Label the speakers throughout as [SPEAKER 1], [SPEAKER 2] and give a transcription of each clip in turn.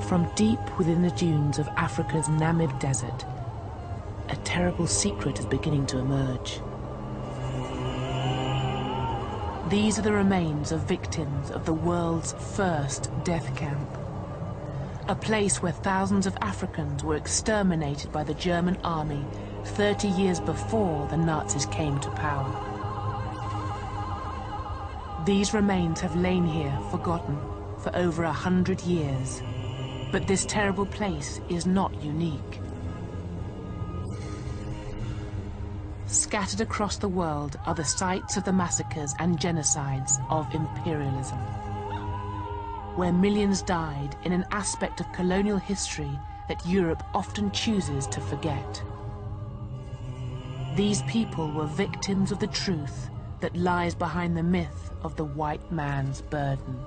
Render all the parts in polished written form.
[SPEAKER 1] From deep within the dunes of Africa's Namib Desert, a terrible secret is beginning to emerge. These are the remains of victims of the world's first death camp. A place where thousands of Africans were exterminated by the German army 30 years before the Nazis came to power. These remains have lain here forgotten for over 100 years. But this terrible place is not unique. Scattered across the world are the sites of the massacres and genocides of imperialism, where millions died in an aspect of colonial history that Europe often chooses to forget. These people were victims of the truth that lies behind the myth of the white man's burden.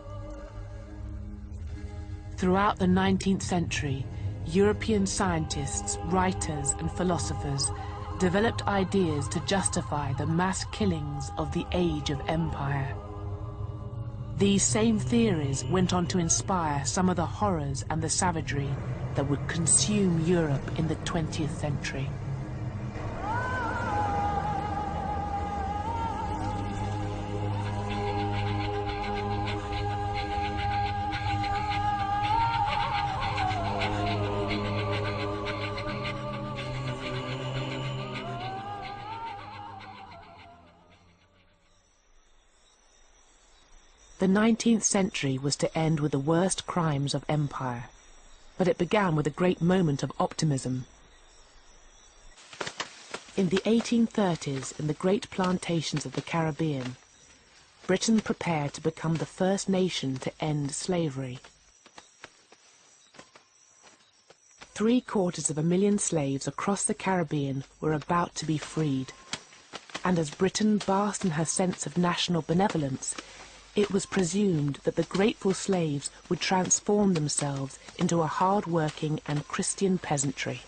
[SPEAKER 1] Throughout the 19th century, European scientists, writers, and philosophers developed ideas to justify the mass killings of the Age of Empire. These same theories went on to inspire some of the horrors and the savagery that would consume Europe in the 20th century. The 19th century was to end with the worst crimes of empire, but it began with a great moment of optimism. In the 1830s, in the great plantations of the Caribbean, Britain prepared to become the first nation to end slavery. 750,000 slaves across the Caribbean were about to be freed, and as Britain basked in her sense of national benevolence, it was presumed that the grateful slaves would transform themselves into a hard-working and Christian peasantry.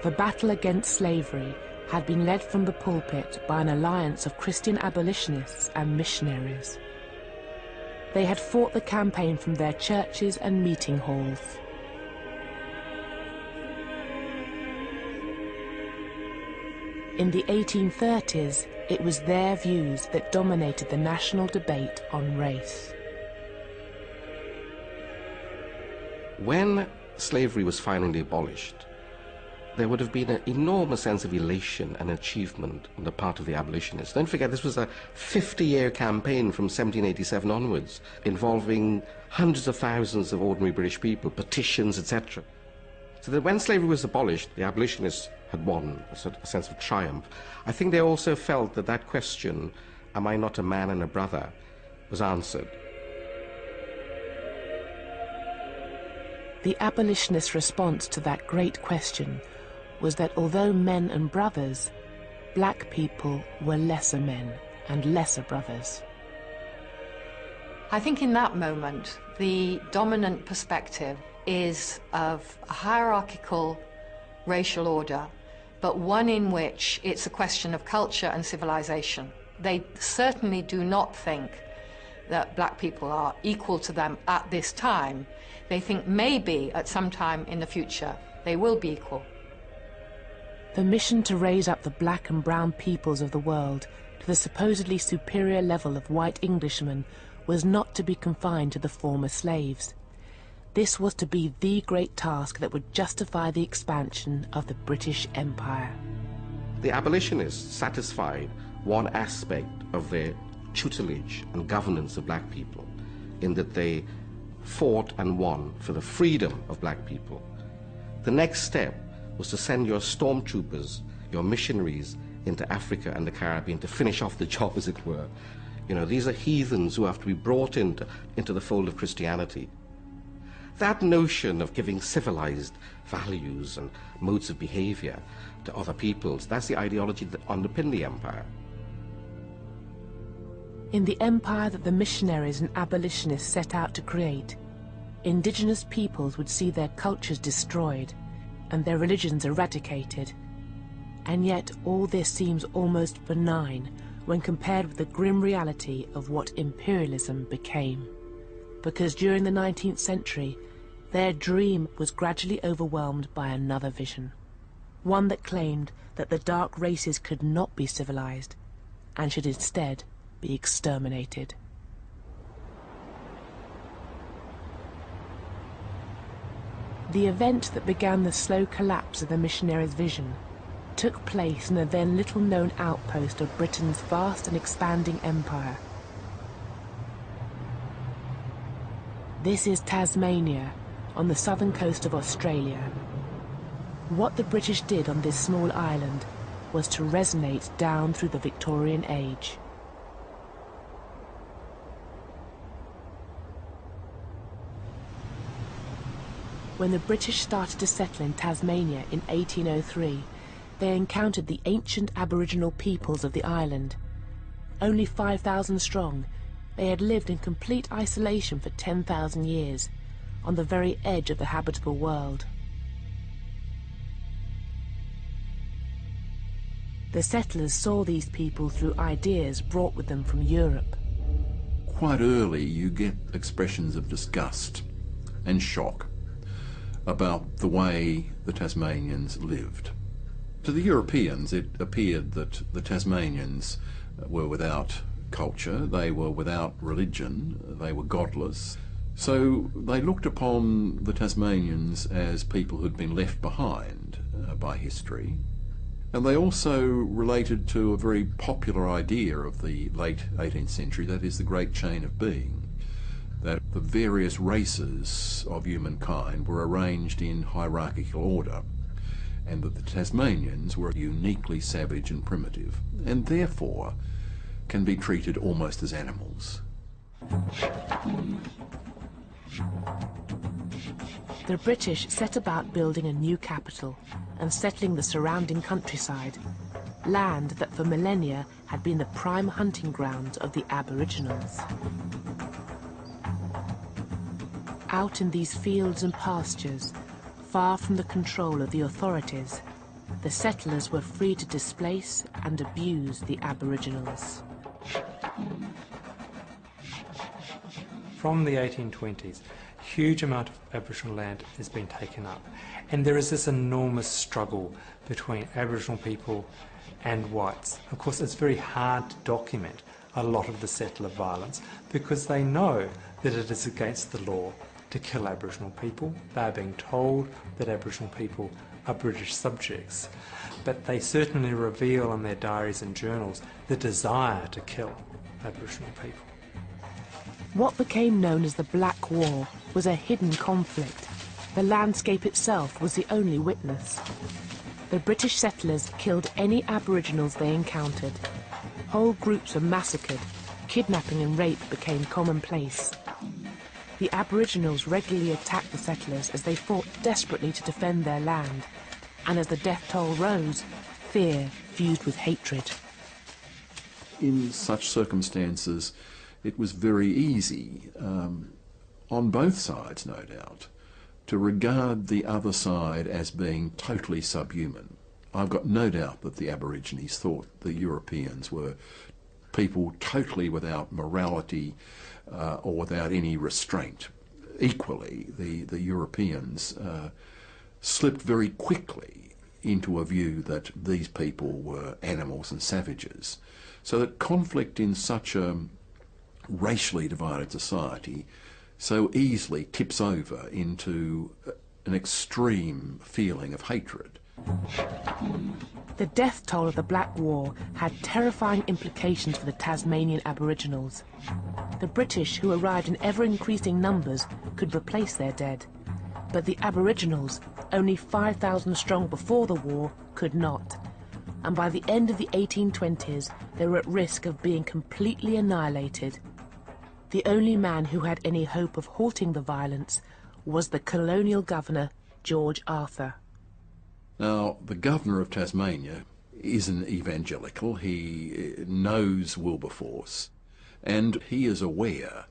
[SPEAKER 1] The battle against slavery had been led from the pulpit by an alliance of Christian abolitionists and missionaries. They had fought the campaign from their churches and meeting halls. In the 1830s, it was their views that dominated the national debate on race.
[SPEAKER 2] When slavery was finally abolished, there would have been an enormous sense of elation and achievement on the part of the abolitionists. Don't forget, this was a 50-year campaign from 1787 onwards, involving hundreds of thousands of ordinary British people, petitions, etc. So that when slavery was abolished, the abolitionists had won a sense of triumph. I think they also felt that that question, am I not a man and a brother, was answered.
[SPEAKER 1] The abolitionist response to that great question was that although men and brothers, black people were lesser men and lesser brothers.
[SPEAKER 3] I think in that moment, the dominant perspective is of a hierarchical racial order, but one in which it's a question of culture and civilization. They certainly do not think that black people are equal to them at this time. They think maybe at some time in the future they will be equal.
[SPEAKER 1] The mission to raise up the black and brown peoples of the world to the supposedly superior level of white Englishmen was not to be confined to the former slaves. This was to be the great task that would justify the expansion of the British Empire.
[SPEAKER 2] The abolitionists satisfied one aspect of their tutelage and governance of black people, in that they fought and won for the freedom of black people. The next step was to send your stormtroopers, your missionaries, into Africa and the Caribbean to finish off the job, as it were. You know, these are heathens who have to be brought into the fold of Christianity. That notion of giving civilized values and modes of behavior to other peoples, that's the ideology that underpinned the empire.
[SPEAKER 1] In the empire that the missionaries and abolitionists set out to create, indigenous peoples would see their cultures destroyed and their religions eradicated. And yet all this seems almost benign when compared with the grim reality of what imperialism became. Because during the 19th century, their dream was gradually overwhelmed by another vision. One that claimed that the dark races could not be civilized and should instead be exterminated. The event that began the slow collapse of the missionaries' vision took place in a then little-known outpost of Britain's vast and expanding empire. This is Tasmania, on the southern coast of Australia. What the British did on this small island was to resonate down through the Victorian age. When the British started to settle in Tasmania in 1803, they encountered the ancient Aboriginal peoples of the island. Only 5,000 strong, they had lived in complete isolation for 10,000 years, on the very edge of the habitable world. The settlers saw these people through ideas brought with them from Europe.
[SPEAKER 4] Quite early you get expressions of disgust and shock about the way the Tasmanians lived. To the Europeans it appeared that the Tasmanians were without culture, they were without religion, they were godless. So they looked upon the Tasmanians as people who'd been left behind by history. And they also related to a very popular idea of the late 18th century, that is the Great Chain of Being, that the various races of humankind were arranged in hierarchical order, and that the Tasmanians were uniquely savage and primitive, and therefore can be treated almost as animals.
[SPEAKER 1] The British set about building a new capital and settling the surrounding countryside, land that for millennia had been the prime hunting grounds of the Aboriginals. Out in these fields and pastures, far from the control of the authorities, the settlers were free to displace and abuse the Aboriginals.
[SPEAKER 5] From the 1820s, a huge amount of Aboriginal land has been taken up, and there is this enormous struggle between Aboriginal people and whites. Of course, it's very hard to document a lot of the settler violence because they know that it is against the law to kill Aboriginal people. They are being told that Aboriginal people are British subjects, but they certainly reveal in their diaries and journals the desire to kill Aboriginal people.
[SPEAKER 1] What became known as the Black War was a hidden conflict. The landscape itself was the only witness. The British settlers killed any Aboriginals they encountered. Whole groups were massacred. Kidnapping and rape became commonplace. The Aboriginals regularly attacked the settlers as they fought desperately to defend their land. And as the death toll rose, fear fused with hatred.
[SPEAKER 4] In such circumstances, it was very easy, on both sides no doubt, to regard the other side as being totally subhuman. I've got no doubt that the Aborigines thought the Europeans were people totally without morality or without any restraint. Equally, the Europeans slipped very quickly into a view that these people were animals and savages. So that conflict in such a racially divided society so easily tips over into an extreme feeling of hatred.
[SPEAKER 1] The death toll of the Black War had terrifying implications for the Tasmanian Aboriginals. The British, who arrived in ever-increasing numbers, could replace their dead. But the Aboriginals, only 5,000 strong before the war, could not. And by the end of the 1820s, they were at risk of being completely annihilated. The only man who had any hope of halting the violence was the colonial governor, George Arthur.
[SPEAKER 4] Now, the governor of Tasmania is an evangelical. He knows Wilberforce, And he is aware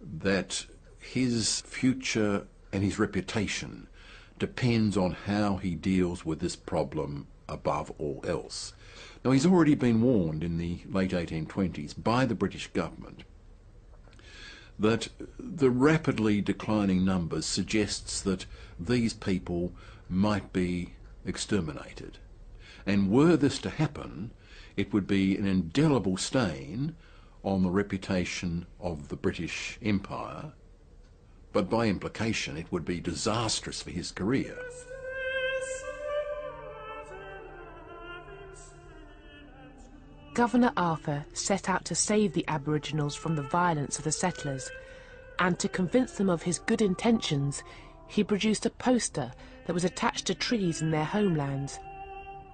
[SPEAKER 4] that his future and his reputation depends on how he deals with this problem above all else. Now, he's already been warned in the late 1820s by the British government that the rapidly declining numbers suggests that these people might be exterminated. And were this to happen, it would be an indelible stain on the reputation of the British Empire, but by implication it would be disastrous for his career.
[SPEAKER 1] Governor Arthur set out to save the Aboriginals from the violence of the settlers, and to convince them of his good intentions, he produced a poster that was attached to trees in their homelands.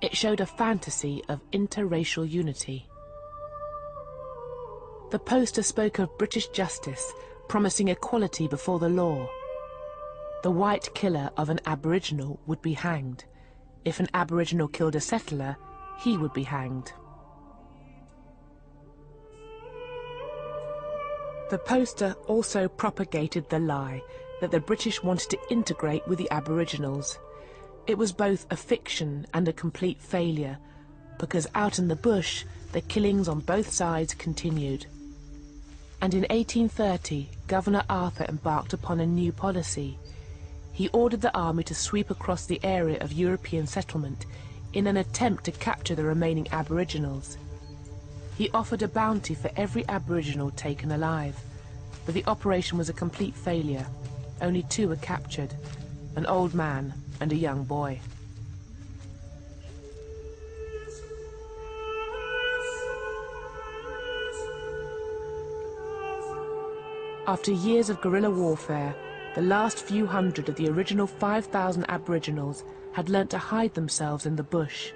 [SPEAKER 1] It showed a fantasy of interracial unity. The poster spoke of British justice, promising equality before the law. The white killer of an Aboriginal would be hanged. If an Aboriginal killed a settler, he would be hanged. The poster also propagated the lie that the British wanted to integrate with the Aboriginals. It was both a fiction and a complete failure, because out in the bush, the killings on both sides continued. And in 1830, Governor Arthur embarked upon a new policy. He ordered the army to sweep across the area of European settlement in an attempt to capture the remaining Aboriginals. He offered a bounty for every Aboriginal taken alive, but the operation was a complete failure. Only 2 were captured, an old man and a young boy. After years of guerrilla warfare, the last few hundred of the original 5,000 Aboriginals had learnt to hide themselves in the bush.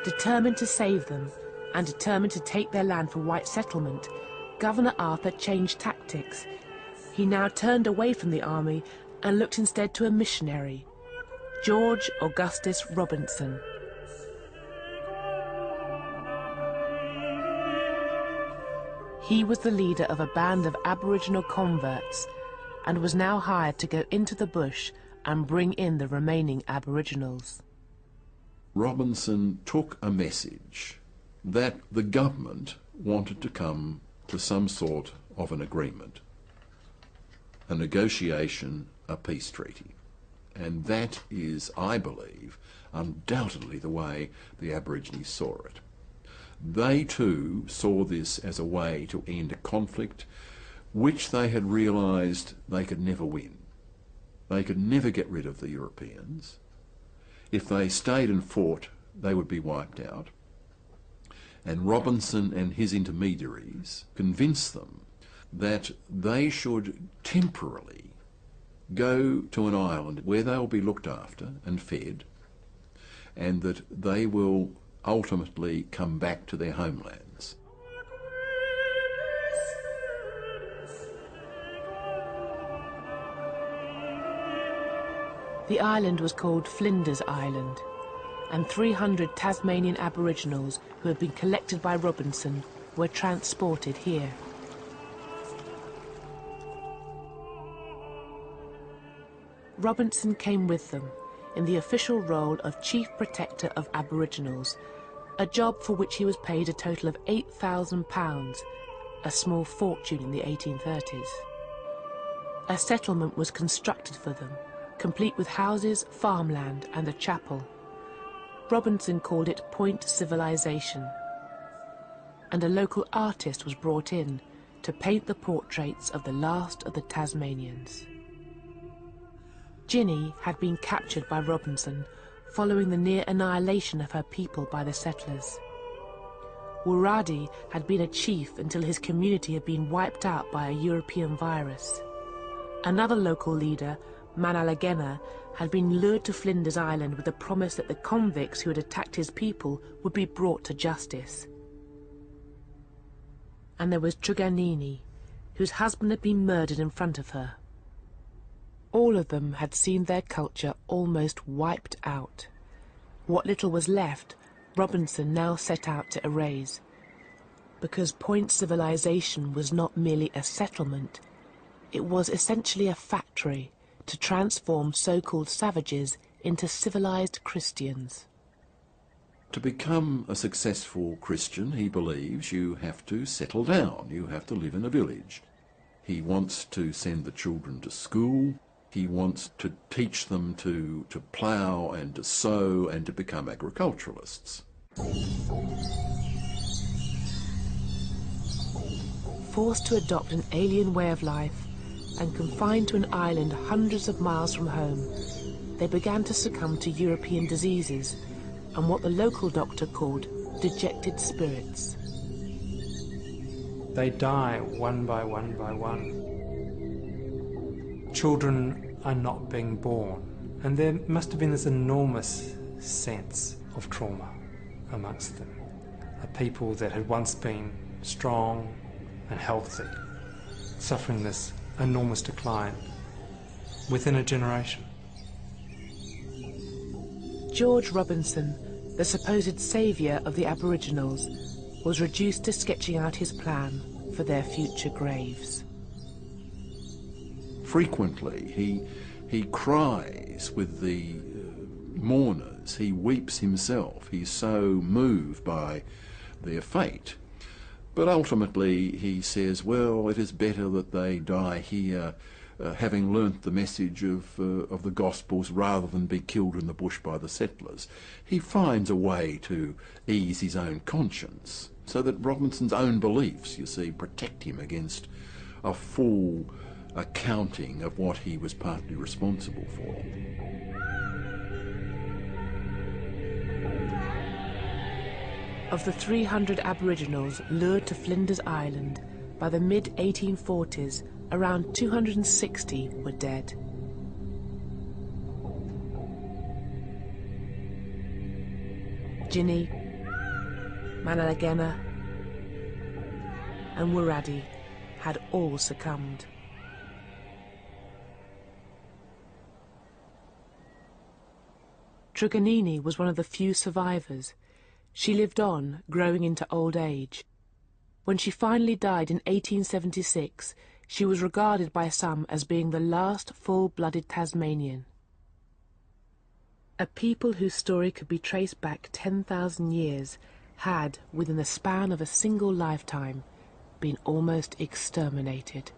[SPEAKER 1] Determined to save them, and determined to take their land for white settlement, Governor Arthur changed tactics. He now turned away from the army and looked instead to a missionary, George Augustus Robinson. He was the leader of a band of Aboriginal converts and was now hired to go into the bush and bring in the remaining Aboriginals.
[SPEAKER 4] Robinson took a message that the government wanted to come to some sort of an agreement, a negotiation, a peace treaty. And that is, I believe, undoubtedly the way the Aborigines saw it. They too saw this as a way to end a conflict which they had realised they could never win. They could never get rid of the Europeans. If they stayed and fought, they would be wiped out. And Robinson and his intermediaries convinced them that they should temporarily go to an island where they will be looked after and fed, and that they will ultimately come back to their homelands.
[SPEAKER 1] The island was called Flinders Island, and 300 Tasmanian Aboriginals who had been collected by Robinson were transported here. Robinson came with them in the official role of Chief Protector of Aboriginals, a job for which he was paid a total of £8,000, a small fortune in the 1830s. A settlement was constructed for them, complete with houses, farmland and a chapel. Robinson called it Point Civilization, and a local artist was brought in to paint the portraits of the last of the Tasmanians. Ginny had been captured by Robinson following the near annihilation of her people by the settlers. Wuradi had been a chief until his community had been wiped out by a European virus. Another local leader, Manalagena, had been lured to Flinders Island with the promise that the convicts who had attacked his people would be brought to justice. And there was Truganini, whose husband had been murdered in front of her. All of them had seen their culture almost wiped out. What little was left, Robinson now set out to erase. because Point civilization was not merely a settlement, it was essentially a factory to transform so-called savages into civilized Christians.
[SPEAKER 4] To become a successful Christian, he believes, you have to settle down, you have to live in a village. He wants to send the children to school, he wants to teach them to plough and to sow and to become agriculturalists.
[SPEAKER 1] Forced to adopt an alien way of life and confined to an island hundreds of miles from home, they began to succumb to European diseases and what the local doctor called dejected spirits.
[SPEAKER 5] They die one by one by one. Children are not being born, and there must have been this enormous sense of trauma amongst them. A people that had once been strong and healthy, suffering this enormous decline within a generation.
[SPEAKER 1] George Robinson, the supposed saviour of the Aboriginals, was reduced to sketching out his plan for their future graves.
[SPEAKER 4] Frequently he cries with the mourners, he weeps himself, he's so moved by their fate. But ultimately he says, well, it is better that they die here having learnt the message of the Gospels rather than be killed in the bush by the settlers. He finds a way to ease his own conscience so that Robinson's own beliefs, you see, protect him against a full accounting of what he was partly responsible for.
[SPEAKER 1] Of the 300 Aboriginals lured to Flinders Island, by the mid-1840s, around 260 were dead. Ginny, Manalagena and Wiradi had all succumbed. Truganini was one of the few survivors. She lived on, growing into old age. When she finally died in 1876, she was regarded by some as being the last full-blooded Tasmanian. A people whose story could be traced back 10,000 years had, within the span of a single lifetime, been almost exterminated.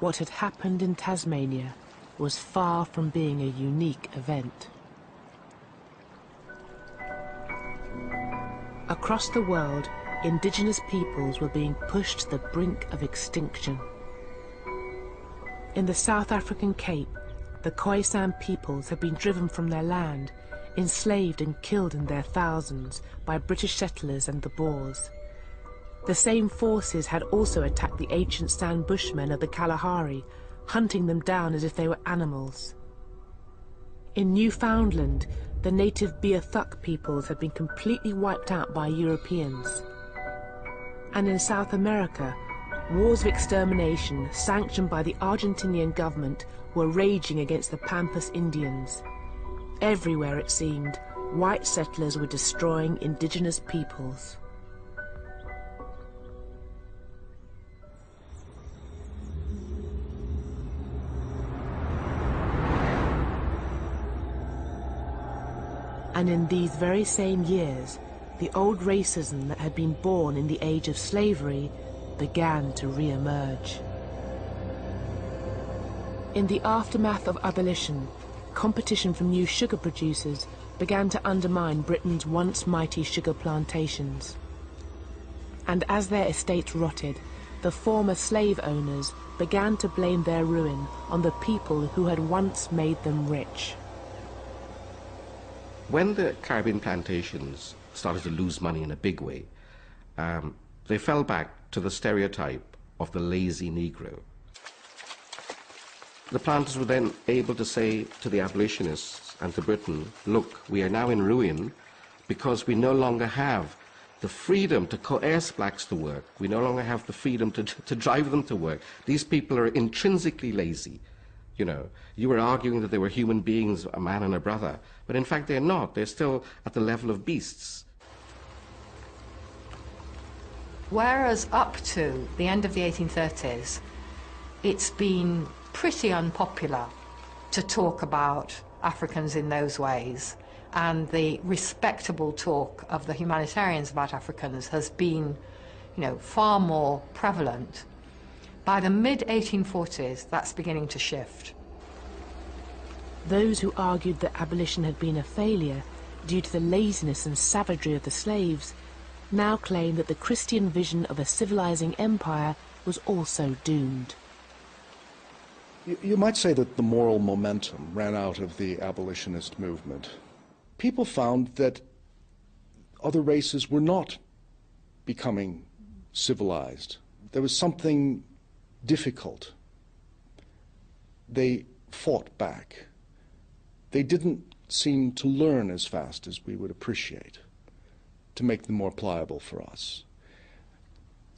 [SPEAKER 1] What had happened in Tasmania was far from being a unique event. Across the world, indigenous peoples were being pushed to the brink of extinction. In the South African Cape, the Khoisan peoples had been driven from their land, enslaved and killed in their thousands by British settlers and the Boers. The same forces had also attacked the ancient San Bushmen of the Kalahari, hunting them down as if they were animals. In Newfoundland, the native Beothuk peoples had been completely wiped out by Europeans. And in South America, wars of extermination sanctioned by the Argentinian government were raging against the Pampas Indians. Everywhere, it seemed, white settlers were destroying indigenous peoples. And in these very same years, the old racism that had been born in the age of slavery began to re-emerge. In the aftermath of abolition, competition from new sugar producers began to undermine Britain's once mighty sugar plantations. And as their estates rotted, the former slave owners began to blame their ruin on the people who had once made them rich.
[SPEAKER 2] When the Caribbean plantations started to lose money in a big way, they fell back to the stereotype of the lazy Negro. The planters were then able to say to the abolitionists and to Britain, look, we are now in ruin because we no longer have the freedom to coerce blacks to work. We no longer have the freedom to drive them to work. These people are intrinsically lazy. You know, you were arguing that they were human beings, a man and a brother, but in fact they're not. They're still at the level of beasts.
[SPEAKER 3] Whereas up to the end of the 1830s, it's been pretty unpopular to talk about Africans in those ways, and the respectable talk of the humanitarians about Africans has been, you know, far more prevalent. By the mid-1840s, that's beginning to shift.
[SPEAKER 1] Those who argued that abolition had been a failure due to the laziness and savagery of the slaves now claim that the Christian vision of a civilizing empire was also doomed.
[SPEAKER 6] You might say that the moral momentum ran out of the abolitionist movement. People found that other races were not becoming civilized. There was something difficult. They fought back. They didn't seem to learn as fast as we would appreciate, to make them more pliable for us.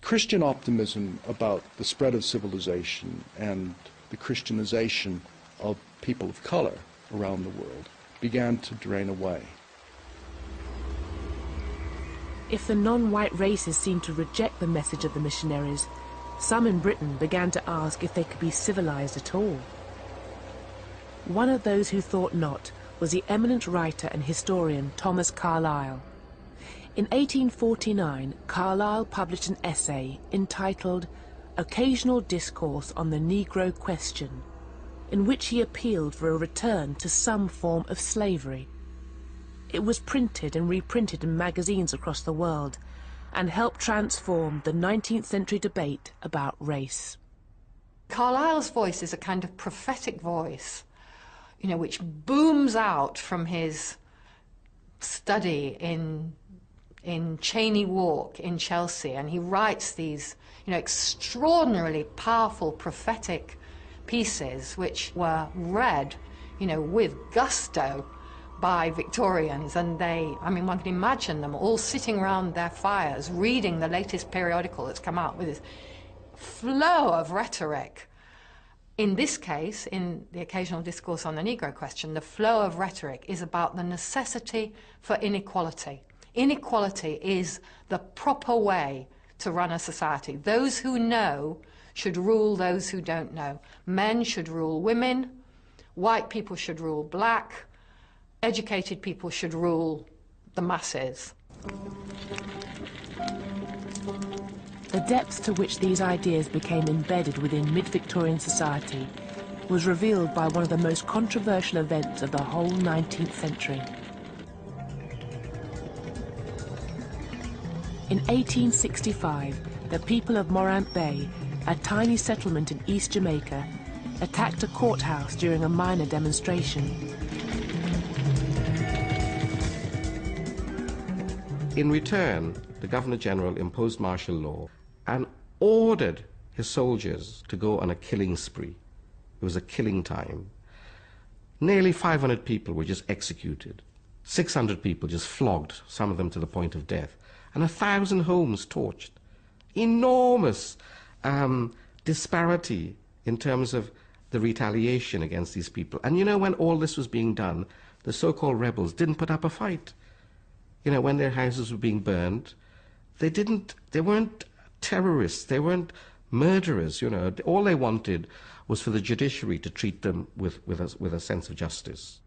[SPEAKER 6] Christian optimism about the spread of civilization and the Christianization of people of color around the world began to drain away.
[SPEAKER 1] If the non-white races seemed to reject the message of the missionaries, some in Britain began to ask if they could be civilized at all. One of those who thought not was the eminent writer and historian Thomas Carlyle. In 1849, Carlyle published an essay entitled Occasional Discourse on the Negro Question, in which he appealed for a return to some form of slavery. It was printed and reprinted in magazines across the world and helped transform the 19th century debate about race.
[SPEAKER 3] Carlyle's voice is a kind of prophetic voice, you know, which booms out from his study in Cheyne Walk in Chelsea, and he writes these, you know, extraordinarily powerful prophetic pieces which were read, you know, with gusto by Victorians, and they, I mean, one can imagine them all sitting around their fires reading the latest periodical that's come out with this flow of rhetoric. In this case, in the Occasional Discourse on the Negro Question, the flow of rhetoric is about the necessity for inequality. Inequality is the proper way to run a society. Those who know should rule those who don't know. Men should rule women, white people should rule black, educated people should rule the masses.
[SPEAKER 1] The depths to which these ideas became embedded within mid-Victorian society was revealed by one of the most controversial events of the whole 19th century. In 1865, the people of Morant Bay, a tiny settlement in East Jamaica, attacked a courthouse during a minor demonstration.
[SPEAKER 2] In return, the Governor-General imposed martial law and ordered his soldiers to go on a killing spree. It was a killing time. Nearly 500 people were just executed. 600 people just flogged, some of them to the point of death. And 1,000 homes torched. Enormous disparity in terms of the retaliation against these people. And you know, when all this was being done, the so-called rebels didn't put up a fight. You know, when their houses were being burned, they weren't terrorists, they weren't murderers, you know. All they wanted was for the judiciary to treat them with a sense of justice.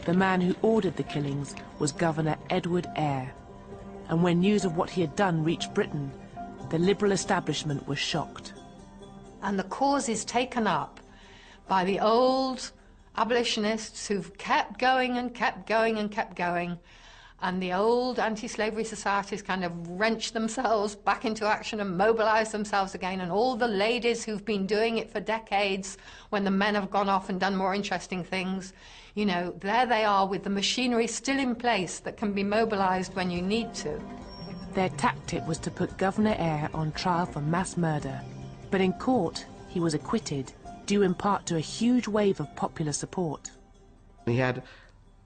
[SPEAKER 1] The man who ordered the killings was Governor Edward Eyre. And when news of what he had done reached Britain, the liberal establishment was shocked.
[SPEAKER 3] And the cause is taken up by the old abolitionists who've kept going and kept going and kept going, and the old anti-slavery societies kind of wrench themselves back into action and mobilize themselves again, and all the ladies who've been doing it for decades when the men have gone off and done more interesting things, you know, there they are with the machinery still in place that can be mobilized when you need to.
[SPEAKER 1] Their tactic was to put Governor Eyre on trial for mass murder, but in court he was acquitted, due in part to a huge wave of popular support.
[SPEAKER 2] He had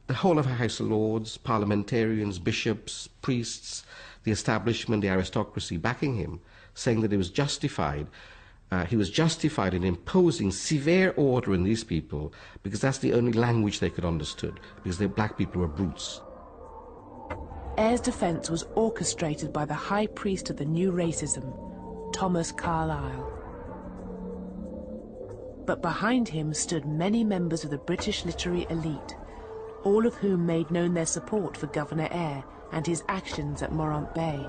[SPEAKER 2] the whole of the House of Lords, parliamentarians, bishops, priests, the establishment, the aristocracy backing him, saying that it was justified he was justified in imposing severe order on these people because that's the only language they could understand, because the black people were brutes.
[SPEAKER 1] Eyre's defense was orchestrated by the high priest of the new racism, Thomas Carlyle. But behind him stood many members of the British literary elite, all of whom made known their support for Governor Eyre and his actions at Morant Bay.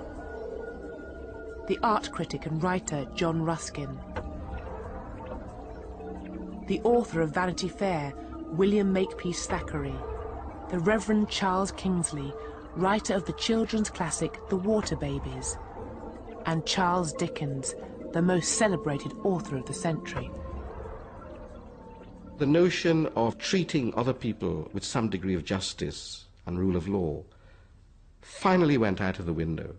[SPEAKER 1] The art critic and writer John Ruskin, the author of Vanity Fair, William Makepeace Thackeray, the Reverend Charles Kingsley, writer of the children's classic The Water Babies, and Charles Dickens, the most celebrated author of the century.
[SPEAKER 2] The notion of treating other people with some degree of justice and rule of law finally went out of the window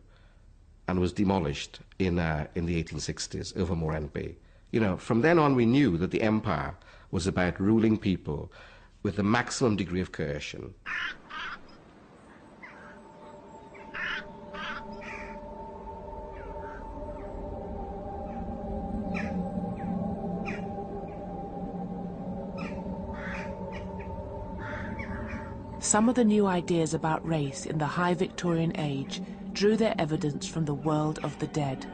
[SPEAKER 2] and was demolished in the 1860s over Morant Bay. You know, from then on we knew that the empire was about ruling people with the maximum degree of coercion.
[SPEAKER 1] Some of the new ideas about race in the high Victorian age drew their evidence from the world of the dead.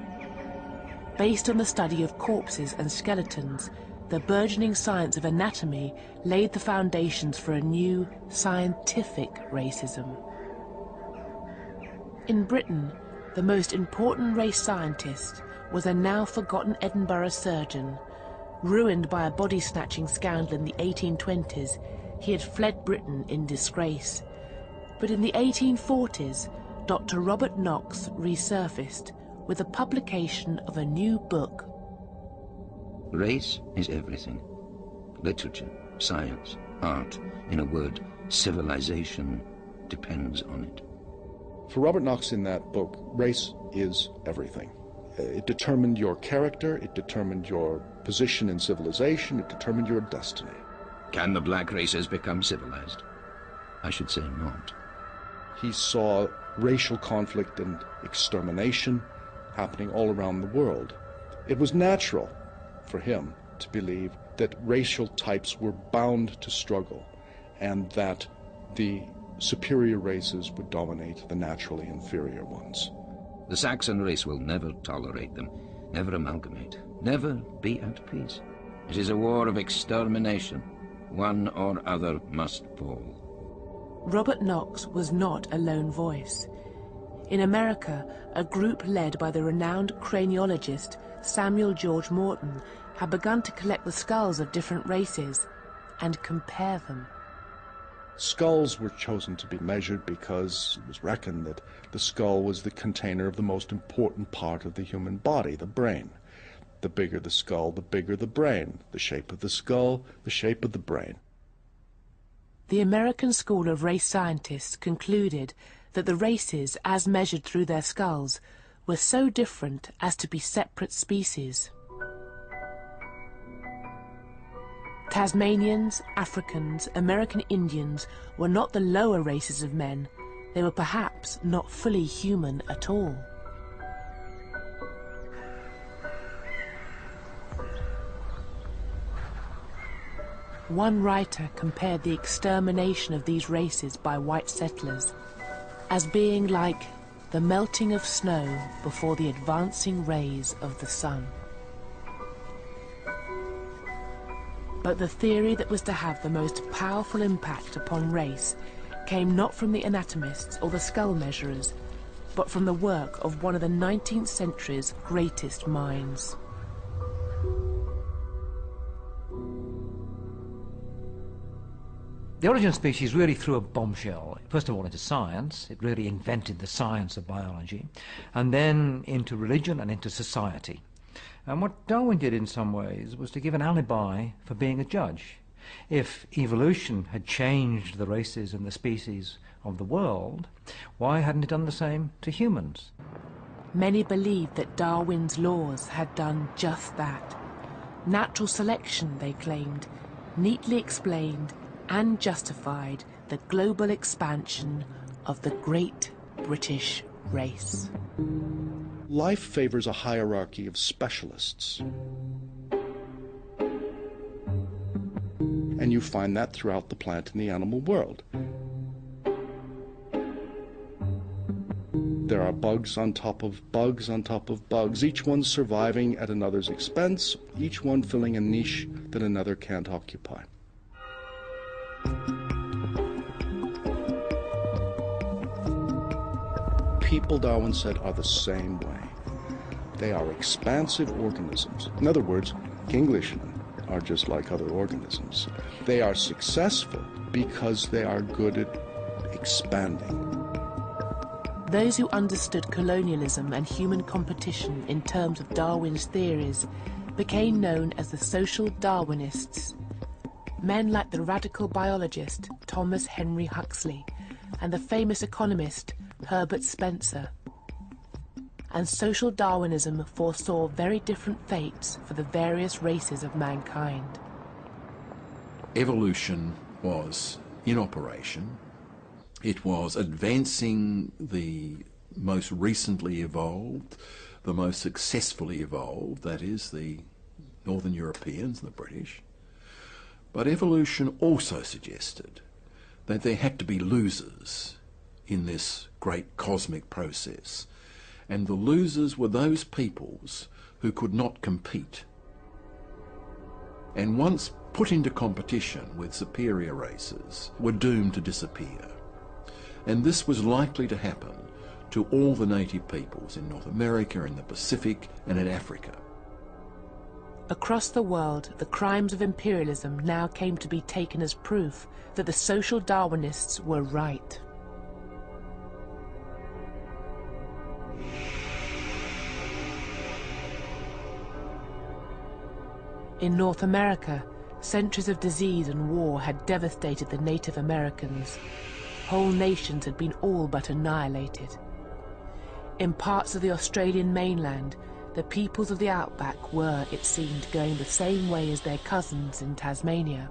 [SPEAKER 1] Based on the study of corpses and skeletons, the burgeoning science of anatomy laid the foundations for a new scientific racism. In Britain, the most important race scientist was a now forgotten Edinburgh surgeon. Ruined by a body-snatching scandal in the 1820s, he had fled Britain in disgrace. But in the 1840s, Dr. Robert Knox resurfaced with the publication of a new book.
[SPEAKER 7] Race is everything. Literature, science, art, in a word, civilization depends on it.
[SPEAKER 6] For Robert Knox in that book, race is everything. It determined your character, it determined your position in civilization, it determined your destiny.
[SPEAKER 7] Can the black races become civilized? I should say not.
[SPEAKER 6] He saw racial conflict and extermination happening all around the world. It was natural for him to believe that racial types were bound to struggle and that the superior races would dominate the naturally inferior ones.
[SPEAKER 7] The Saxon race will never tolerate them, never amalgamate, never be at peace. It is a war of extermination. One or other must fall.
[SPEAKER 1] Robert Knox was not a lone voice. In America, a group led by the renowned craniologist Samuel George Morton had begun to collect the skulls of different races and compare them.
[SPEAKER 6] Skulls were chosen to be measured because it was reckoned that the skull was the container of the most important part of the human body, the brain. The bigger the skull, the bigger the brain. The shape of the skull, the shape of the brain.
[SPEAKER 1] The American School of Race Scientists concluded that the races, as measured through their skulls, were so different as to be separate species. Tasmanians, Africans, American Indians were not the lower races of men. They were perhaps not fully human at all. One writer compared the extermination of these races by white settlers as being like the melting of snow before the advancing rays of the sun. But the theory that was to have the most powerful impact upon race came not from the anatomists or the skull measurers, but from the work of one of the 19th century's greatest minds.
[SPEAKER 8] The Origin of Species really threw a bombshell, first of all into science. It really invented the science of biology, and then into religion and into society. And what Darwin did in some ways was to give an alibi for being a judge. If evolution had changed the races and the species of the world, why hadn't it done the same to humans?
[SPEAKER 1] Many believed that Darwin's laws had done just that. Natural selection, they claimed, neatly explained and justified the global expansion of the great British race.
[SPEAKER 6] Life favors a hierarchy of specialists. And you find that throughout the plant and the animal world. There are bugs on top of bugs on top of bugs, each one surviving at another's expense, each one filling a niche that another can't occupy. People, Darwin said, are the same way. They are expansive organisms. In other words, Englishmen are just like other organisms. They are successful because they are good at expanding.
[SPEAKER 1] Those who understood colonialism and human competition in terms of Darwin's theories became known as the social Darwinists. Men like the radical biologist Thomas Henry Huxley and the famous economist Herbert Spencer. And social Darwinism foresaw very different fates for the various races of mankind.
[SPEAKER 4] Evolution was in operation. It was advancing the most recently evolved, the most successfully evolved, that is, the Northern Europeans and the British. But evolution also suggested that there had to be losers in this great cosmic process. And the losers were those peoples who could not compete. And once put into competition with superior races, were doomed to disappear. And this was likely to happen to all the native peoples in North America, in the Pacific, and in Africa.
[SPEAKER 1] Across the world, the crimes of imperialism now came to be taken as proof that the social Darwinists were right. In North America, centuries of disease and war had devastated the Native Americans. Whole nations had been all but annihilated. In parts of the Australian mainland, the peoples of the outback were, it seemed, going the same way as their cousins in Tasmania.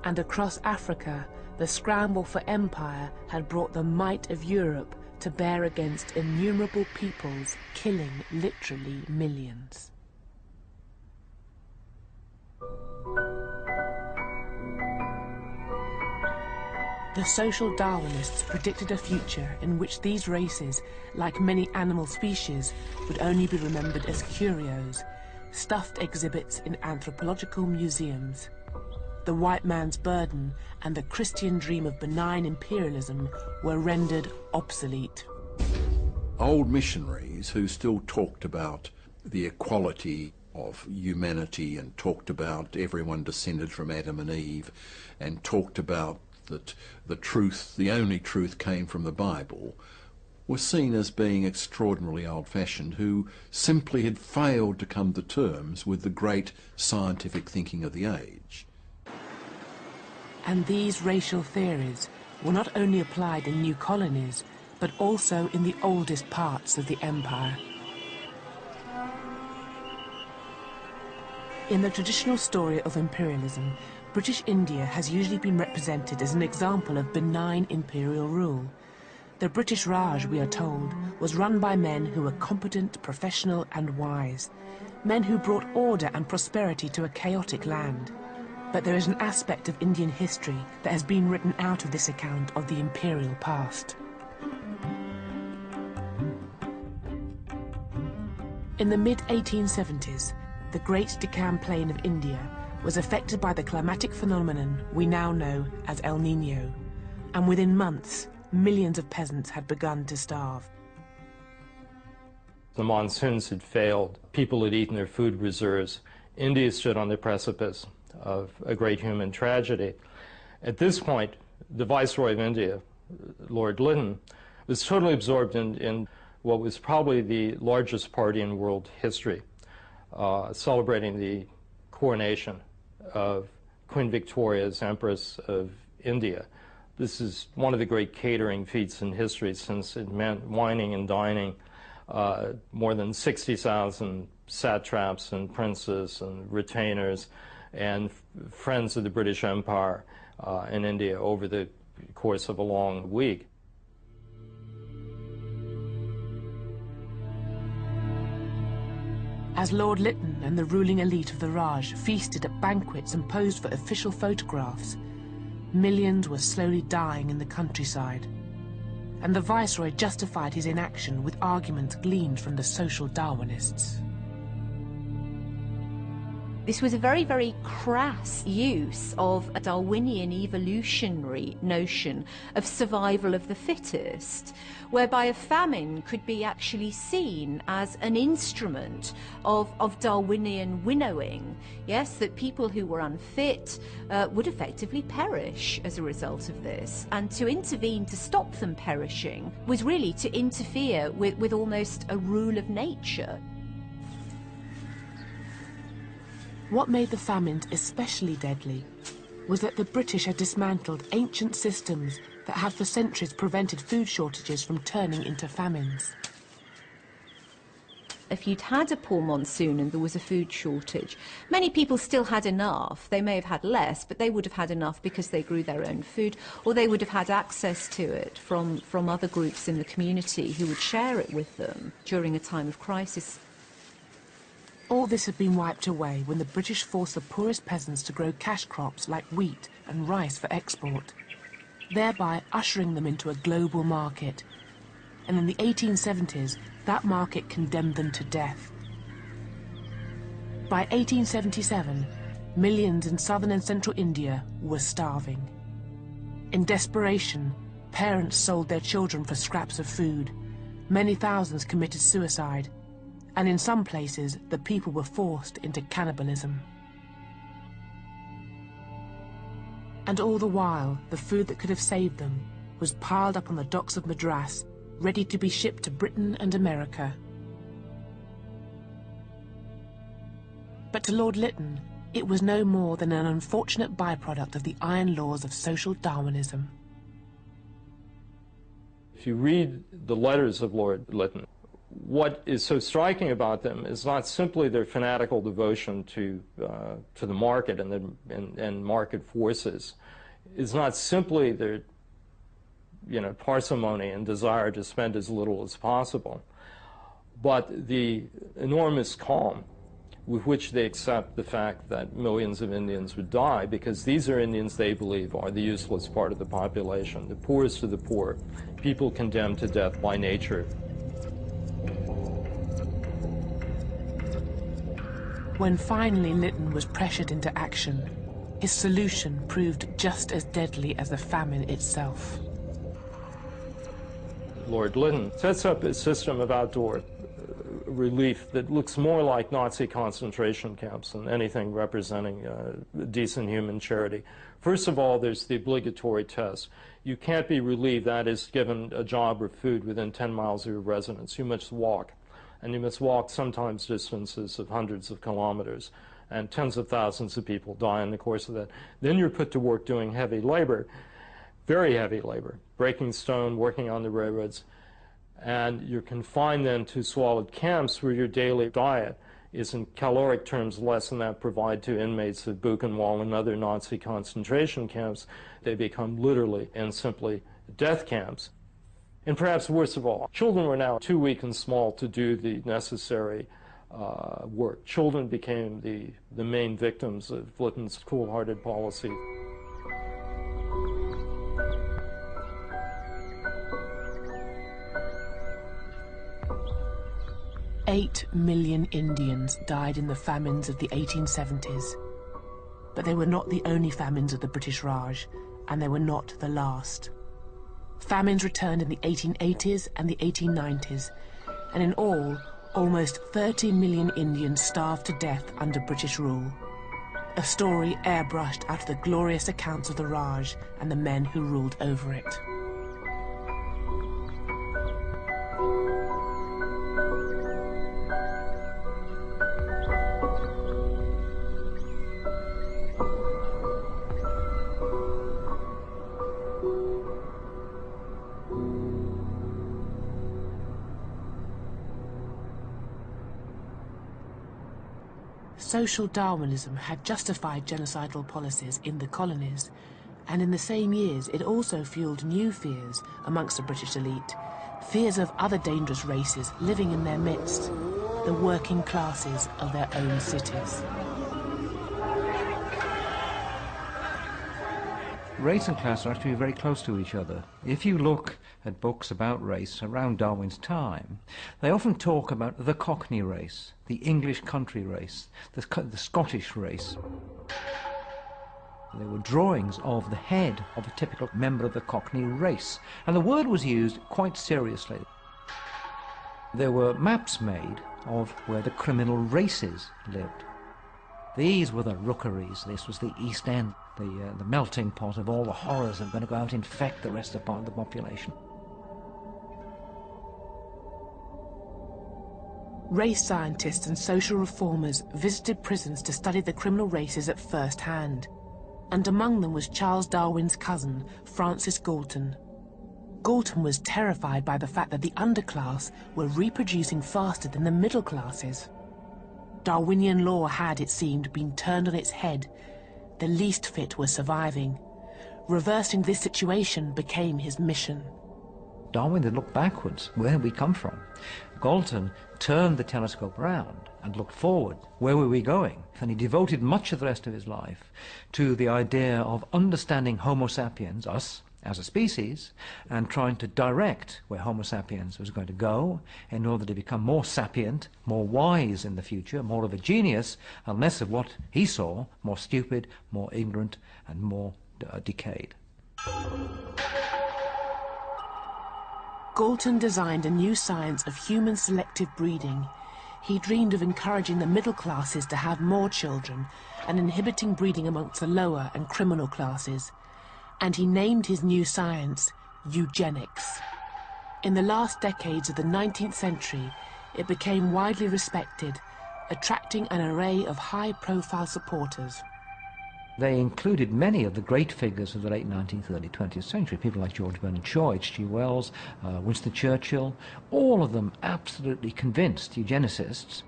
[SPEAKER 1] And across Africa, the scramble for empire had brought the might of Europe to bear against innumerable peoples, killing literally millions. The social Darwinists predicted a future in which these races, like many animal species, would only be remembered as curios, stuffed exhibits in anthropological museums. The white man's burden and the Christian dream of benign imperialism were rendered obsolete.
[SPEAKER 4] Old missionaries who still talked about the equality of humanity and talked about everyone descended from Adam and Eve and talked about that the truth, the only truth, came from the Bible, were seen as being extraordinarily old-fashioned, who simply had failed to come to terms with the great scientific thinking of the age.
[SPEAKER 1] And these racial theories were not only applied in new colonies, but also in the oldest parts of the empire. In the traditional story of imperialism, British India has usually been represented as an example of benign imperial rule. The British Raj, we are told, was run by men who were competent, professional and wise, men who brought order and prosperity to a chaotic land. But there is an aspect of Indian history that has been written out of this account of the imperial past. In the mid-1870s, the Great Deccan Plain of India was affected by the climatic phenomenon we now know as El Niño, and within months, millions of peasants had begun to starve.
[SPEAKER 9] The monsoons had failed, people had eaten their food reserves. India stood on the precipice of a great human tragedy. At this point, the Viceroy of India, Lord Lytton, was totally absorbed in what was probably the largest party in world history, celebrating the coronation of Queen Victoria as Empress of India. This is one of the great catering feats in history, since it meant wining and dining more than 60,000 satraps and princes and retainers and friends of the British Empire in India over the course of a long week.
[SPEAKER 1] As Lord Lytton and the ruling elite of the Raj feasted at banquets and posed for official photographs, millions were slowly dying in the countryside, and the Viceroy justified his inaction with arguments gleaned from the social Darwinists.
[SPEAKER 10] This was a very, very crass use of a Darwinian evolutionary notion of survival of the fittest, whereby a famine could be actually seen as an instrument of Darwinian winnowing. Yes, that people who were unfit would effectively perish as a result of this, and to intervene to stop them perishing was really to interfere with almost a rule of nature.
[SPEAKER 1] What made the famines especially deadly was that the British had dismantled ancient systems that had for centuries prevented food shortages from turning into famines.
[SPEAKER 10] If you'd had a poor monsoon and there was a food shortage, many people still had enough. They may have had less, but they would have had enough because they grew their own food, or they would have had access to it from other groups in the community who would share it with them during a time of crisis.
[SPEAKER 1] All this had been wiped away when the British forced the poorest peasants to grow cash crops like wheat and rice for export, thereby ushering them into a global market. And in the 1870s, that market condemned them to death. By 1877, millions in southern and central India were starving. In desperation, parents sold their children for scraps of food. Many thousands committed suicide. And in some places, the people were forced into cannibalism. And all the while, the food that could have saved them was piled up on the docks of Madras, ready to be shipped to Britain and America. But to Lord Lytton, it was no more than an unfortunate byproduct of the iron laws of social Darwinism.
[SPEAKER 9] If you read the letters of Lord Lytton, what is so striking about them is not simply their fanatical devotion to the market and market forces. It's not simply their parsimony and desire to spend as little as possible, but the enormous calm with which they accept the fact that millions of Indians would die, because these are Indians they believe are the useless part of the population, the poorest of the poor, people condemned to death by nature.
[SPEAKER 1] When finally Lytton was pressured into action, his solution proved just as deadly as the famine itself.
[SPEAKER 9] Lord Lytton sets up a system of outdoor relief that looks more like Nazi concentration camps than anything representing decent human charity. First of all, there's the obligatory test. You can't be relieved, that is, given a job or food within 10 miles of your residence. You must walk. And you must walk sometimes distances of hundreds of kilometers, and tens of thousands of people die in the course of that. Then you're put to work doing heavy labor, very heavy labor, breaking stone, working on the railroads, and you're confined then to squalid camps where your daily diet is in caloric terms less than that provided to inmates of Buchenwald and other Nazi concentration camps. They become literally and simply death camps. And perhaps worst of all, children were now too weak and small to do the necessary work. Children became the main victims of Lytton's cool-hearted policy.
[SPEAKER 1] "8 million Indians died in the famines of the 1870s. But they were not the only famines of the British Raj, and they were not the last. Famines returned in the 1880s and the 1890s, and in all, almost 30 million Indians starved to death under British rule. A story airbrushed out of the glorious accounts of the Raj and the men who ruled over it. Social Darwinism had justified genocidal policies in the colonies, and in the same years it also fueled new fears amongst the British elite, fears of other dangerous races living in their midst. the working classes of their own cities.
[SPEAKER 8] Race and class are actually very close to each other. If you look at books about race around Darwin's time, they often talk about the Cockney race, the English country race, the Scottish race. There were drawings of the head of a typical member of the Cockney race, and the word was used quite seriously. There were maps made of where the criminal races lived. These were the rookeries. This was the East End, the melting pot of all the horrors that are going to go out and infect the rest of the population.
[SPEAKER 1] Race scientists and social reformers visited prisons to study the criminal races at first hand, and among them was Charles Darwin's cousin, Francis Galton. Galton was terrified by the fact that the underclass were reproducing faster than the middle classes. Darwinian law had, it seemed, been turned on its head. The least fit were surviving. Reversing this situation became his mission.
[SPEAKER 8] Darwin had looked backwards, where had we come from? Galton turned the telescope round and looked forward, where were we going? And he devoted much of the rest of his life to the idea of understanding Homo sapiens, us, as a species, and trying to direct where Homo sapiens was going to go in order to become more sapient, more wise in the future, more of a genius, and less of what he saw, more stupid, more ignorant, and more decayed.
[SPEAKER 1] Galton designed a new science of human selective breeding. He dreamed of encouraging the middle classes to have more children and inhibiting breeding amongst the lower and criminal classes. And he named his new science eugenics. In the last decades of the 19th century, it became widely respected, attracting an array of high-profile supporters.
[SPEAKER 8] They included many of the great figures of the late 19th, early 20th century, people like George Bernard Shaw, H.G. Wells, Winston Churchill, all of them absolutely convinced eugenicists.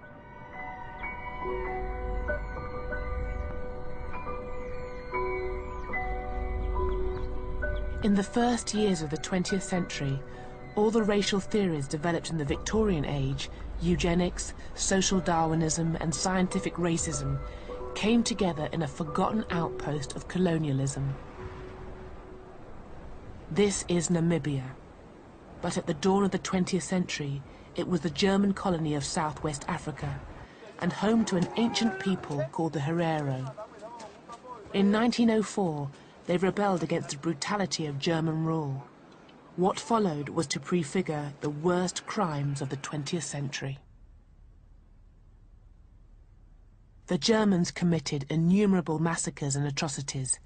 [SPEAKER 1] In the first years of the 20th century, all the racial theories developed in the Victorian age, eugenics, social Darwinism, and scientific racism, came together in a forgotten outpost of colonialism. This is Namibia, but at the dawn of the 20th century, it was the German colony of southwest Africa, and home to an ancient people called the Herero. In 1904, they rebelled against the brutality of German rule. What followed was to prefigure the worst crimes of the 20th century. The Germans committed innumerable massacres and atrocities,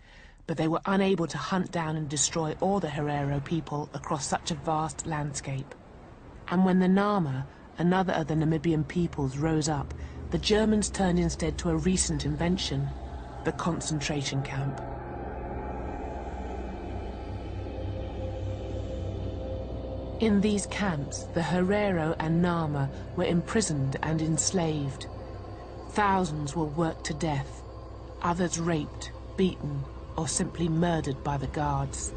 [SPEAKER 1] but they were unable to hunt down and destroy all the Herero people across such a vast landscape. And when the Nama, another of the Namibian peoples, rose up, the Germans turned instead to a recent invention, the concentration camp. In these camps, the Herero and Nama were imprisoned and enslaved. Thousands were worked to death, others raped, beaten, or simply murdered by the guards.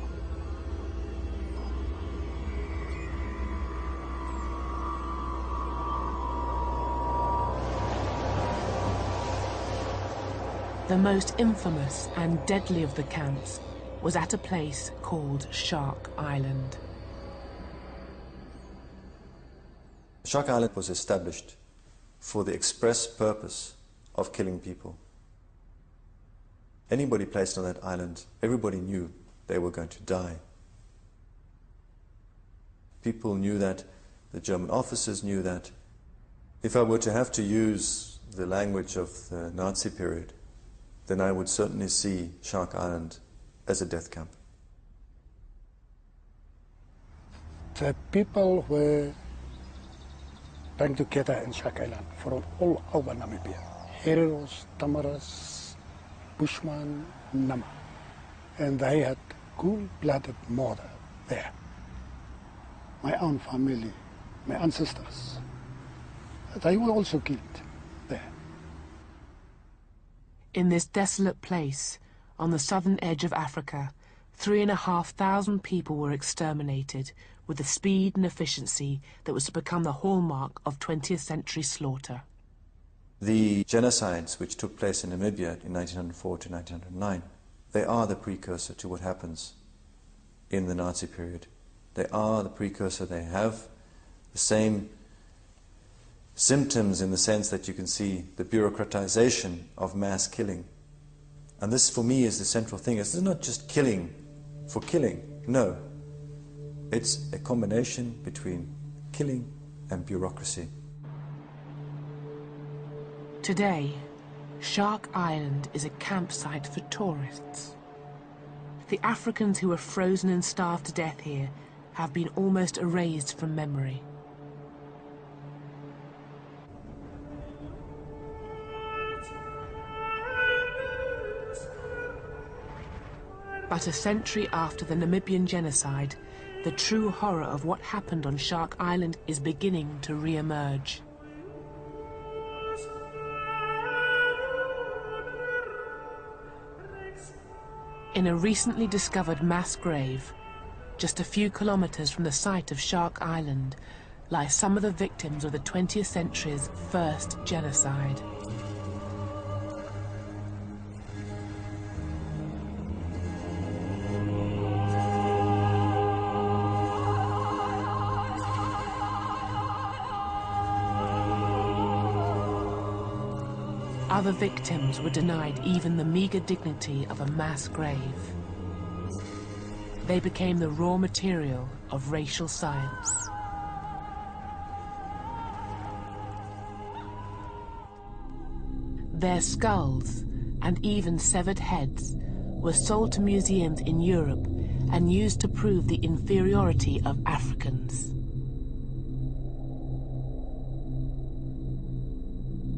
[SPEAKER 1] The most infamous and deadly of the camps was at a place called Shark Island.
[SPEAKER 11] Shark Island was established for the express purpose of killing people. Anybody placed on that island, everybody knew they were going to die. People knew that, the German officers knew that. If I were to have to use the language of the Nazi period, then I would certainly see Shark Island as a death camp.
[SPEAKER 12] The people were band together in Shark Island from all over Namibia. Hereros, Tamaras, Bushman, Nama. And they had cool-blooded murder there. My own family, my ancestors, they were also killed there.
[SPEAKER 1] In this desolate place, on the southern edge of Africa, 3,500 people were exterminated with the speed and efficiency that was to become the hallmark of 20th century slaughter.
[SPEAKER 11] The genocides which took place in Namibia in 1904 to 1909, they are the precursor to what happens in the Nazi period. They are the precursor. They have the same symptoms in the sense that you can see the bureaucratization of mass killing. And this, for me, is the central thing. It's not just killing for killing. No. It's a combination between killing and bureaucracy.
[SPEAKER 1] Today, Shark Island is a campsite for tourists. The Africans who were frozen and starved to death here have been almost erased from memory. But a century after the Namibian genocide, the true horror of what happened on Shark Island is beginning to re-emerge. In a recently discovered mass grave, just a few kilometers from the site of Shark Island, lie some of the victims of the 20th century's first genocide. Other victims were denied even the meager dignity of a mass grave. They became the raw material of racial science. Their skulls, and even severed heads, were sold to museums in Europe and used to prove the inferiority of Africans.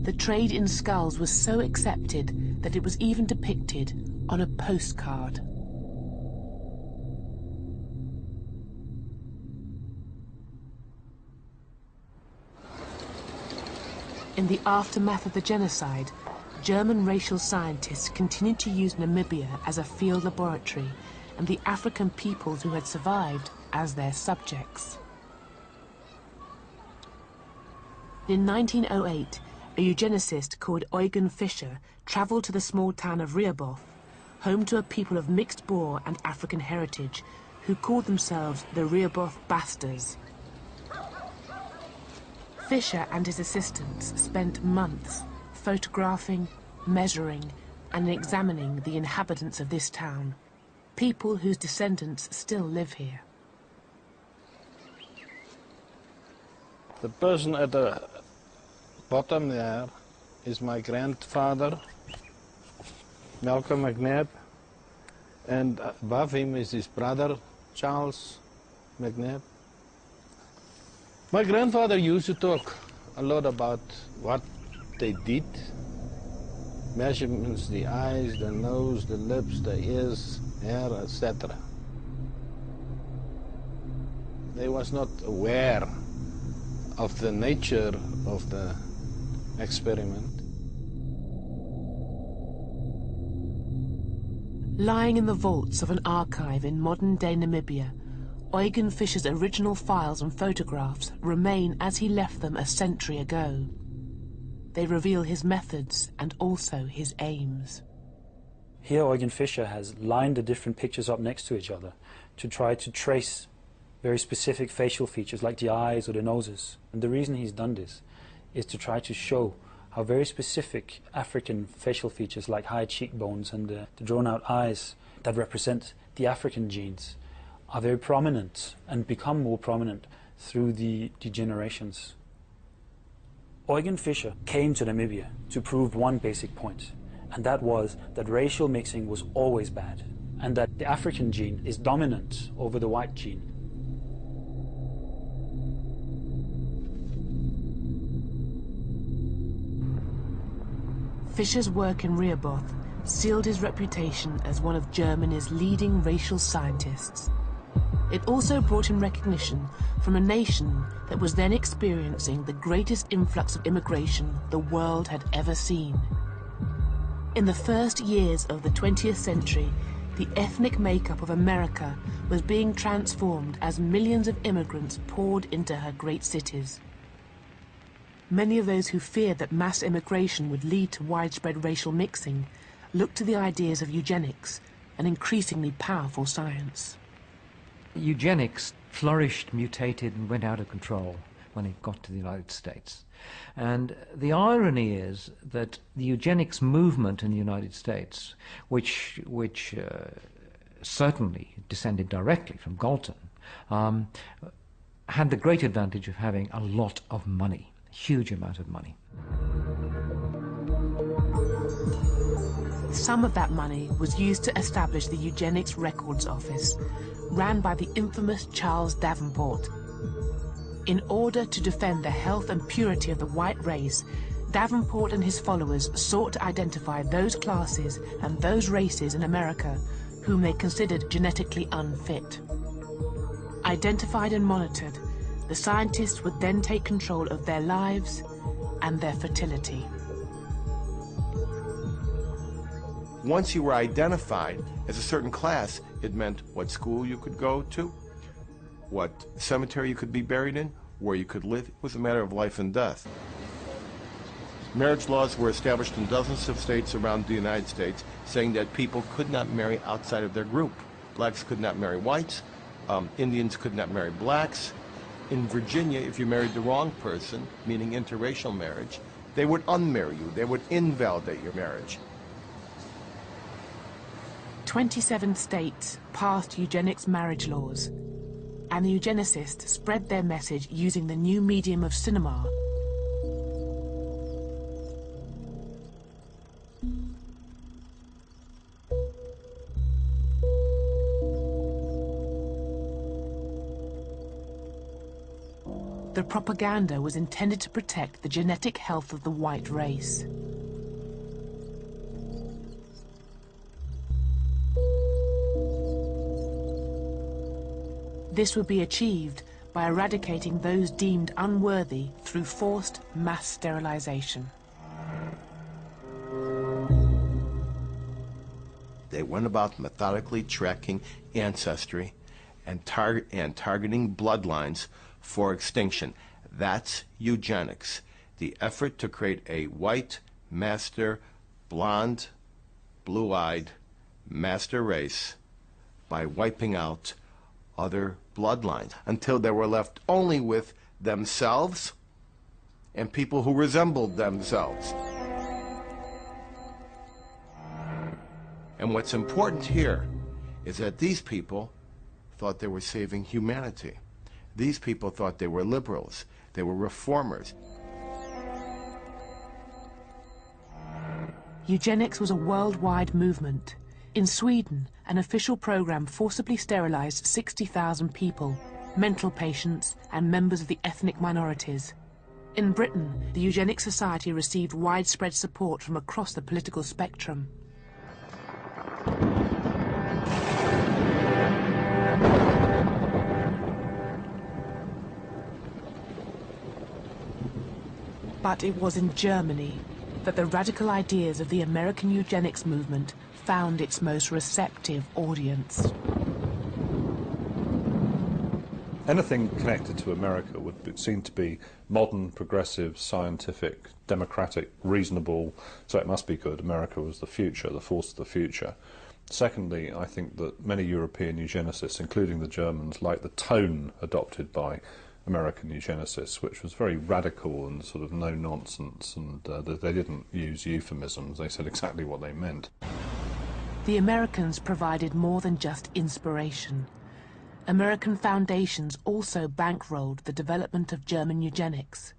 [SPEAKER 1] The trade in skulls was so accepted that it was even depicted on a postcard. In the aftermath of the genocide, German racial scientists continued to use Namibia as a field laboratory and the African peoples who had survived as their subjects. In 1908, a eugenicist called Eugen Fischer travelled to the small town of Rehoboth, home to a people of mixed Boer and African heritage, who called themselves the Rehoboth Bastards. Fischer and his assistants spent months photographing, measuring, and examining the inhabitants of this town, people whose descendants still live here.
[SPEAKER 13] The person at the bottom there is my grandfather, Malcolm McNabb, and above him is his brother, Charles McNabb. My grandfather used to talk a lot about what they did, measurements, the eyes, the nose, the lips, the ears, hair, etc. They was not aware of the nature of the experiment.
[SPEAKER 1] Lying in the vaults of an archive in modern-day Namibia, Eugen Fischer's original files and photographs remain as he left them a century ago. They reveal his methods and also his aims.
[SPEAKER 14] Here Eugen Fischer has lined the different pictures up next to each other to try to trace very specific facial features like the eyes or the noses. And the reason he's done this is to try to show how very specific African facial features like high cheekbones and the drawn-out eyes that represent the African genes are very prominent and become more prominent through the generations. Eugen Fischer came to Namibia to prove one basic point, and that was that racial mixing was always bad, and that the African gene is dominant over the white gene.
[SPEAKER 1] Fischer's work in Rehoboth sealed his reputation as one of Germany's leading racial scientists. It also brought him recognition from a nation that was then experiencing the greatest influx of immigration the world had ever seen. In the first years of the 20th century, the ethnic makeup of America was being transformed as millions of immigrants poured into her great cities. Many of those who feared that mass immigration would lead to widespread racial mixing looked to the ideas of eugenics, an increasingly powerful science.
[SPEAKER 8] Eugenics flourished, mutated, and went out of control when it got to the United States. And the irony is that the eugenics movement in the United States, which certainly descended directly from Galton, had the great advantage of having a lot of money, a huge amount of money.
[SPEAKER 1] Some of that money was used to establish the Eugenics Records Office, ran by the infamous Charles Davenport. In order to defend the health and purity of the white race, Davenport and his followers sought to identify those classes and those races in America whom they considered genetically unfit. Identified and monitored, the scientists would then take control of their lives and their fertility.
[SPEAKER 15] Once you were identified as a certain class, it meant what school you could go to, what cemetery you could be buried in, where you could live. It was a matter of life and death. Marriage laws were established in dozens of states around the United States, saying that people could not marry outside of their group. Blacks could not marry whites, Indians could not marry blacks. In Virginia, if you married the wrong person, meaning interracial marriage, they would unmarry you. They would invalidate your marriage.
[SPEAKER 1] 27 states passed eugenics marriage laws, and the eugenicists spread their message using the new medium of cinema. The propaganda was intended to protect the genetic health of the white race. This would be achieved by eradicating those deemed unworthy through forced mass sterilization.
[SPEAKER 15] They went about methodically tracking ancestry and targeting bloodlines for extinction. That's eugenics, the effort to create a white, master, blonde, blue-eyed master race by wiping out other bloodlines until they were left only with themselves and people who resembled themselves. And what's important here is that these people thought they were saving humanity. These people thought they were liberals. They were reformers.
[SPEAKER 1] Eugenics was a worldwide movement. In Sweden, an official program forcibly sterilized 60,000 people, mental patients and members of the ethnic minorities. In Britain, the Eugenics Society received widespread support from across the political spectrum. But it was in Germany that the radical ideas of the American eugenics movement found its most receptive audience.
[SPEAKER 16] Anything connected to America would seem to be modern, progressive, scientific, democratic, reasonable, so it must be good. America was the future, the force of the future. Secondly, I think that many European eugenicists, including the Germans, liked the tone adopted by American eugenicists, which was very radical and sort of no-nonsense, and they didn't use euphemisms. They said exactly what they meant.
[SPEAKER 1] The Americans provided more than just inspiration. American foundations also bankrolled the development of German eugenics.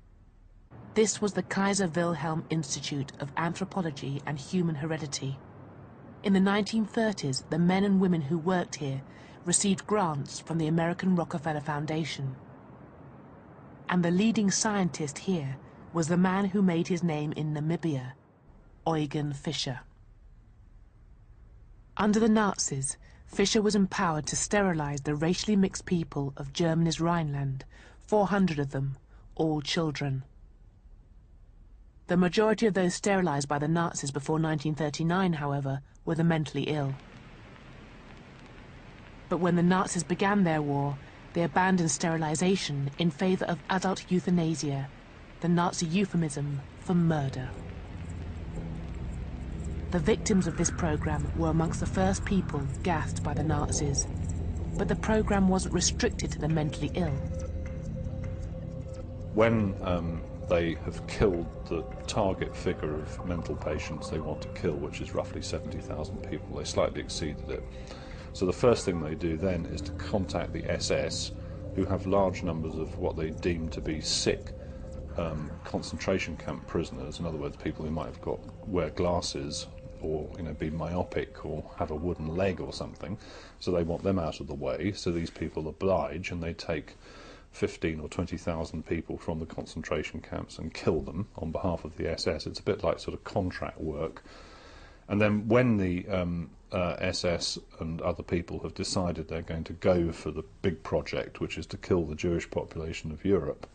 [SPEAKER 1] This was the Kaiser Wilhelm Institute of Anthropology and Human Heredity. In the 1930s, the men and women who worked here received grants from the American Rockefeller Foundation. And the leading scientist here was the man who made his name in Namibia, Eugen Fischer. Under the Nazis, Fischer was empowered to sterilize the racially mixed people of Germany's Rhineland, 400 of them, all children. The majority of those sterilized by the Nazis before 1939, however, were the mentally ill. But when the Nazis began their war, they abandoned sterilization in favor of adult euthanasia, the Nazi euphemism for murder. The victims of this program were amongst the first people gassed by the Nazis, but the program wasn't restricted to the mentally ill.
[SPEAKER 16] When they have killed the target figure of mental patients they want to kill, which is roughly 70,000 people, they slightly exceeded it. So the first thing they do then is to contact the SS, who have large numbers of what they deem to be sick concentration camp prisoners. In other words, people who might have wear glasses, or be myopic, or have a wooden leg or something. So they want them out of the way. So these people oblige, and they take 15 or 20,000 people from the concentration camps and kill them on behalf of the SS. It's a bit like sort of contract work. And then when the SS and other people have decided they're going to go for the big project, which is to kill the Jewish population of Europe,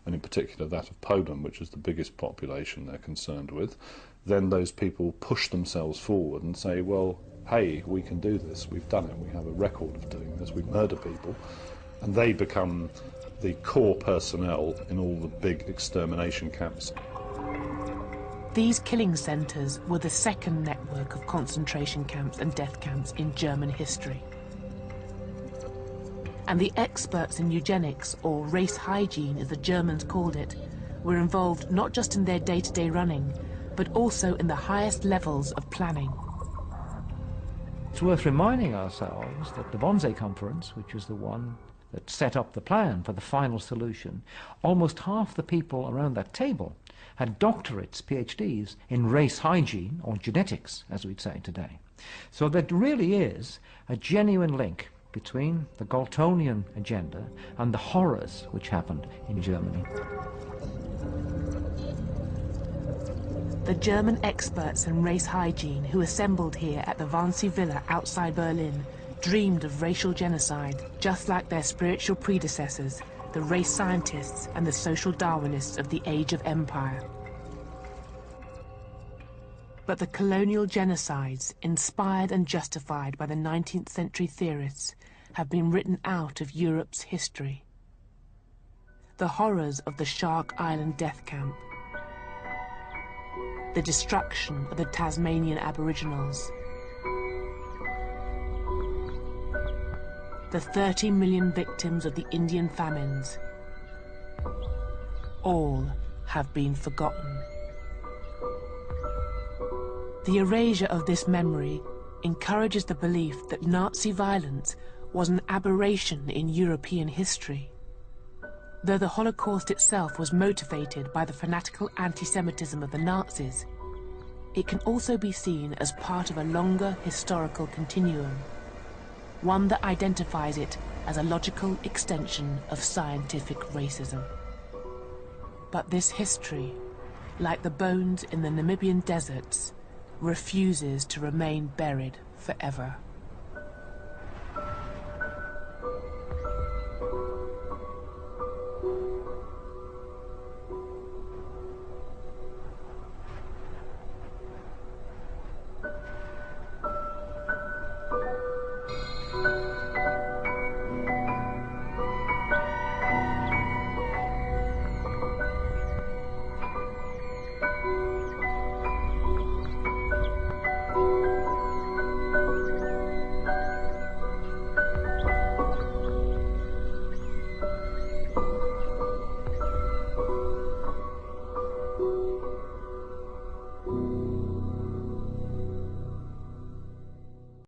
[SPEAKER 16] and in particular that of Poland, which is the biggest population they're concerned with, then those people push themselves forward and say, well, hey, we can do this, we've done it, we have a record of doing this, we murder people, and they become the core personnel in all the big extermination camps.
[SPEAKER 1] These killing centres were the second network of concentration camps and death camps in German history. And the experts in eugenics, or race hygiene as the Germans called it, were involved not just in their day-to-day running, but also in the highest levels of planning.
[SPEAKER 8] It's worth reminding ourselves that the Wannsee Conference, which was the one that set up the plan for the final solution, almost half the people around that table had doctorates, PhDs, in race hygiene, or genetics, as we'd say today. So there really is a genuine link between the Galtonian agenda and the horrors which happened in Germany.
[SPEAKER 1] The German experts in race hygiene who assembled here at the Wannsee Villa outside Berlin dreamed of racial genocide, just like their spiritual predecessors, the race scientists and the social Darwinists of the Age of Empire. But the colonial genocides, inspired and justified by the 19th century theorists, have been written out of Europe's history. The horrors of the Shark Island death camp, the destruction of the Tasmanian Aboriginals, the 30 million victims of the Indian famines, all have been forgotten. The erasure of this memory encourages the belief that Nazi violence was an aberration in European history. Though the Holocaust itself was motivated by the fanatical anti-Semitism of the Nazis, it can also be seen as part of a longer historical continuum, one that identifies it as a logical extension of scientific racism. But this history, like the bones in the Namibian deserts, refuses to remain buried forever.